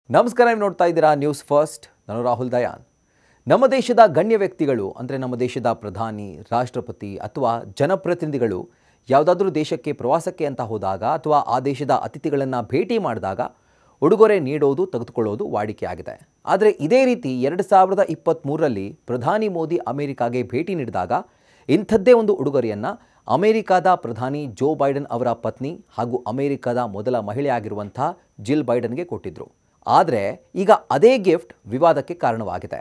ನಮಸ್ಕಾರ, ನೀವು ನೋಡ್ತಾ ಇದ್ದೀರಾ ನ್ಯೂಸ್ ಫಸ್ಟ್. ನಾನು ರಾಹುಲ್ ದಯಾನ್. ನಮ್ಮ ದೇಶದ ಗಣ್ಯ ವ್ಯಕ್ತಿಗಳು ಅಂದರೆ ನಮ್ಮ ದೇಶದ ಪ್ರಧಾನಿ, ರಾಷ್ಟ್ರಪತಿ ಅಥವಾ ಜನಪ್ರತಿನಿಧಿಗಳು ಯಾವುದಾದ್ರೂ ದೇಶಕ್ಕೆ ಪ್ರವಾಸಕ್ಕೆ ಅಂತ ಹೋದಾಗ ಅಥವಾ ಆ ದೇಶದ ಅತಿಥಿಗಳನ್ನು ಭೇಟಿ ಮಾಡಿದಾಗ ಉಡುಗೊರೆ ನೀಡೋದು ತೆಗೆದುಕೊಳ್ಳೋದು ವಾಡಿಕೆಯಾಗಿದೆ. ಆದರೆ ಇದೇ ರೀತಿ 2023ರಲ್ಲಿ ಪ್ರಧಾನಿ ಮೋದಿ ಅಮೆರಿಕಾಗೆ ಭೇಟಿ ನೀಡಿದಾಗ ಇಂಥದ್ದೇ ಒಂದು ಉಡುಗೊರೆಯನ್ನು ಅಮೆರಿಕಾದ ಪ್ರಧಾನಿ ಜೋ ಬೈಡನ್ ಅವರ ಪತ್ನಿ ಹಾಗೂ ಅಮೆರಿಕಾದ ಮೊದಲ ಮಹಿಳೆಯಾಗಿರುವಂಥ ಜಿಲ್ ಬೈಡನ್ಗೆ ಕೊಟ್ಟಿದ್ದರು. ಆದರೆ ಈಗ ಅದೇ ಗಿಫ್ಟ್ ವಿವಾದಕ್ಕೆ ಕಾರಣವಾಗಿದೆ.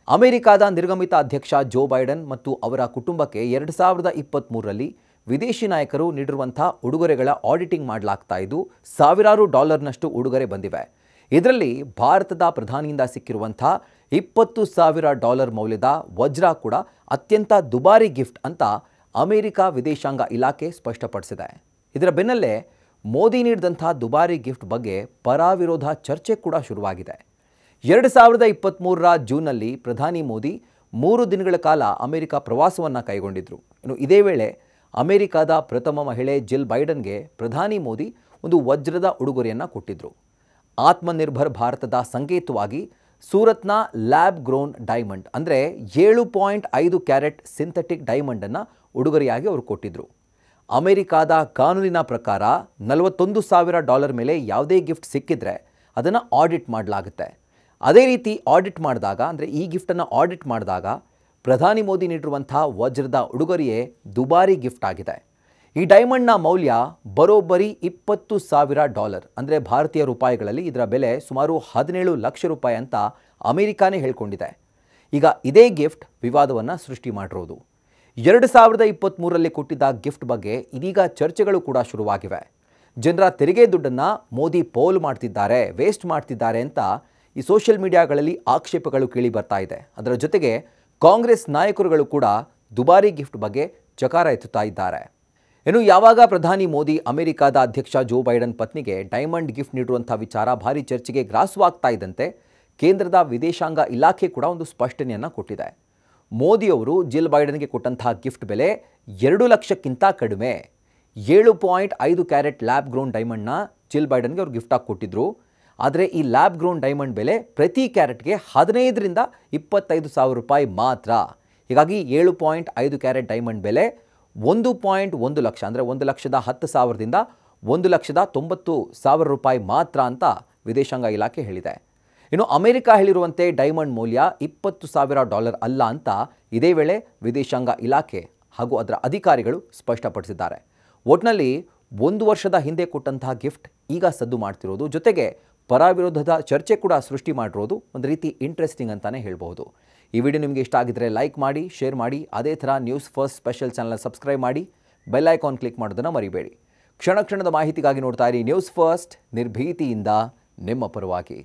ಅಮೆರಿಕಾದ ನಿರ್ಗಮಿತ ಅಧ್ಯಕ್ಷ ಜೋ ಬೈಡನ್ ಮತ್ತು ಅವರ ಕುಟುಂಬಕ್ಕೆ 2023ರಲ್ಲಿ ವಿದೇಶಿ ನಾಯಕರು ನೀಡಿರುವಂಥ ಉಡುಗೊರೆಗಳ ಆಡಿಟಿಂಗ್ ಮಾಡಲಾಗ್ತಾ ಇದ್ದು ಸಾವಿರಾರು ಡಾಲರ್ನಷ್ಟು ಉಡುಗೊರೆ ಬಂದಿವೆ. ಇದರಲ್ಲಿ ಭಾರತದ ಪ್ರಧಾನಿಯಿಂದ ಸಿಕ್ಕಿರುವಂಥ $20,000 ಮೌಲ್ಯದ ವಜ್ರ ಕೂಡ ಅತ್ಯಂತ ದುಬಾರಿ ಗಿಫ್ಟ್ ಅಂತ ಅಮೆರಿಕ ವಿದೇಶಾಂಗ ಇಲಾಖೆ ಸ್ಪಷ್ಟಪಡಿಸಿದೆ. ಇದರ ಬೆನ್ನಲ್ಲೇ ಮೋದಿ ನೀಡಿದಂಥ ದುಬಾರಿ ಗಿಫ್ಟ್ ಬಗ್ಗೆ ಪರಾವಿರೋಧ ಚರ್ಚೆ ಕೂಡ ಶುರುವಾಗಿದೆ. 2023ರ ಜೂನ್ನಲ್ಲಿ ಪ್ರಧಾನಿ ಮೋದಿ 3 ದಿನಗಳ ಕಾಲ ಅಮೆರಿಕ ಪ್ರವಾಸವನ್ನು ಕೈಗೊಂಡಿದ್ದರು. ಇನ್ನು ಇದೇ ವೇಳೆ ಅಮೆರಿಕದ ಪ್ರಥಮ ಮಹಿಳೆ ಜಿಲ್ ಬೈಡನ್ಗೆ ಪ್ರಧಾನಿ ಮೋದಿ ಒಂದು ವಜ್ರದ ಉಡುಗೊರೆಯನ್ನು ಕೊಟ್ಟಿದ್ದರು. ಆತ್ಮನಿರ್ಭರ್ ಭಾರತದ ಸಂಕೇತವಾಗಿ ಸೂರತ್ನ ಲ್ಯಾಬ್ ಗ್ರೋನ್ ಡೈಮಂಡ್ ಅಂದರೆ 7.5 ಕ್ಯಾರೆಟ್ ಸಿಂಥೆಟಿಕ್ ಡೈಮಂಡನ್ನು ಉಡುಗೊರೆಯಾಗಿ ಅವರು ಕೊಟ್ಟಿದ್ದರು. ಅಮೆರಿಕಾದ ಕಾನೂನಿನ ಪ್ರಕಾರ $41,000 ಮೇಲೆ ಯಾವುದೇ ಗಿಫ್ಟ್ ಸಿಕ್ಕಿದ್ರೆ ಅದನ್ನು ಆಡಿಟ್ ಮಾಡಲಾಗುತ್ತೆ. ಅದೇ ರೀತಿ ಆಡಿಟ್ ಮಾಡಿದಾಗ ಅಂದರೆ ಈ ಗಿಫ್ಟನ್ನು ಆಡಿಟ್ ಮಾಡಿದಾಗ ಪ್ರಧಾನಿ ಮೋದಿ ನೀಡಿರುವಂಥ ವಜ್ರದ ಉಡುಗೊರೆಯೇ ದುಬಾರಿ ಗಿಫ್ಟ್ ಆಗಿದೆ. ಈ ಡೈಮಂಡ್ನ ಮೌಲ್ಯ ಬರೋಬ್ಬರಿ $20,000 ಅಂದರೆ ಭಾರತೀಯ ರೂಪಾಯಿಗಳಲ್ಲಿ ಇದರ ಬೆಲೆ ಸುಮಾರು 17 ಲಕ್ಷ ರೂಪಾಯಿ ಅಂತ ಅಮೆರಿಕಾನೇ ಹೇಳ್ಕೊಂಡಿದೆ. ಈಗ ಇದೇ ಗಿಫ್ಟ್ ವಿವಾದವನ್ನು ಸೃಷ್ಟಿ ಮಾಡಿರೋದು. 2023ರಲ್ಲಿ ಕೊಟ್ಟಿದ್ದ ಗಿಫ್ಟ್ ಬಗ್ಗೆ ಇದೀಗ ಚರ್ಚೆಗಳು ಕೂಡ ಶುರುವಾಗಿವೆ. ಜನರ ತೆರಿಗೆ ದುಡ್ಡನ್ನು ಮೋದಿ ಪೋಲ್ ಮಾಡ್ತಿದ್ದಾರೆ, ವೇಸ್ಟ್ ಮಾಡ್ತಿದ್ದಾರೆ ಅಂತ ಈ ಸೋಷಿಯಲ್ ಮೀಡಿಯಾಗಳಲ್ಲಿ ಆಕ್ಷೇಪಗಳು ಕೇಳಿ ಬರ್ತಾ ಇದೆ. ಅದರ ಜೊತೆಗೆ ಕಾಂಗ್ರೆಸ್ ನಾಯಕರುಗಳು ಕೂಡ ದುಬಾರಿ ಗಿಫ್ಟ್ ಬಗ್ಗೆ ಚಕಾರ ಎತ್ತುತ್ತಾ ಇದ್ದಾರೆ. ಇನ್ನು ಯಾವಾಗ ಪ್ರಧಾನಿ ಮೋದಿ ಅಮೆರಿಕಾದ ಅಧ್ಯಕ್ಷ ಜೋ ಬೈಡನ್ ಪತ್ನಿಗೆ ಡೈಮಂಡ್ ಗಿಫ್ಟ್ ನೀಡುವಂಥ ವಿಚಾರ ಭಾರಿ ಚರ್ಚೆಗೆ ಗ್ರಾಸವಾಗ್ತಾ ಇದ್ದಂತೆ ಕೇಂದ್ರದ ವಿದೇಶಾಂಗ ಇಲಾಖೆ ಕೂಡ ಒಂದು ಸ್ಪಷ್ಟನೆಯನ್ನು ಕೊಟ್ಟಿದೆ. ಮೋದಿಯವರು ಜಿಲ್ ಬೈಡನ್ಗೆ ಕೊಟ್ಟಂತಹ ಗಿಫ್ಟ್ ಬೆಲೆ 2 ಲಕ್ಷಕ್ಕಿಂತ ಕಡಿಮೆ. 7.5 ಕ್ಯಾರೆಟ್ ಲ್ಯಾಬ್ ಗ್ರೋನ್ ಡೈಮಂಡ್ನ ಜಿಲ್ ಬೈಡನ್ಗೆ ಅವರು ಗಿಫ್ಟಾಗಿ ಕೊಟ್ಟಿದ್ದರು. ಆದರೆ ಈ ಲ್ಯಾಬ್ ಗ್ರೋನ್ ಡೈಮಂಡ್ ಬೆಲೆ ಪ್ರತಿ ಕ್ಯಾರೆಟ್ಗೆ 15ರಿಂದ 25,000 ರೂಪಾಯಿ ಮಾತ್ರ. ಹೀಗಾಗಿ 7.5 ಕ್ಯಾರೆಟ್ ಡೈಮಂಡ್ ಬೆಲೆ 1.1 ಲಕ್ಷ ಅಂದರೆ 1,10,000ದಿಂದ 1,90,000 ರೂಪಾಯಿ ಮಾತ್ರ ಅಂತ ವಿದೇಶಾಂಗ ಇಲಾಖೆ ಹೇಳಿದೆ. ಇನ್ನು ಅಮೆರಿಕ ಹೇಳಿರುವಂತೆ ಡೈಮಂಡ್ ಮೌಲ್ಯ $20,000 ಅಲ್ಲ ಅಂತ ಇದೇ ವೇಳೆ ವಿದೇಶಾಂಗ ಇಲಾಖೆ ಹಾಗೂ ಅದರ ಅಧಿಕಾರಿಗಳು ಸ್ಪಷ್ಟಪಡಿಸಿದ್ದಾರೆ. ಒಟ್ಟಿನಲ್ಲಿ 1 ವರ್ಷದ ಹಿಂದೆ ಕೊಟ್ಟಂತಹ ಗಿಫ್ಟ್ ಈಗ ಸದ್ದು ಮಾಡ್ತಿರೋದು, ಜೊತೆಗೆ ಪರವಿರೋಧದ ಚರ್ಚೆ ಕೂಡ ಸೃಷ್ಟಿ ಮಾಡಿರೋದು ಒಂದು ರೀತಿ ಇಂಟ್ರೆಸ್ಟಿಂಗ್ ಅಂತಲೇ ಹೇಳ್ಬೋದು. ಈ ವಿಡಿಯೋ ನಿಮಗೆ ಇಷ್ಟ ಆಗಿದ್ದರೆ ಲೈಕ್ ಮಾಡಿ, ಶೇರ್ ಮಾಡಿ. ಅದೇ ಥರ news first special channel subscribe ಮಾಡಿ, ಬೆಲ್ ಐಕಾನ್ ಕ್ಲಿಕ್ ಮಾಡೋದನ್ನು ಮರಿಬೇಡಿ. ಕ್ಷಣ ಕ್ಷಣದ ಮಾಹಿತಿಗಾಗಿ ನೋಡ್ತಾ ಇರಿ ನ್ಯೂಸ್ ಫಸ್ಟ್, ನಿರ್ಭೀತಿಯಿಂದ ನಿಮ್ಮ ಪರವಾಗಿ.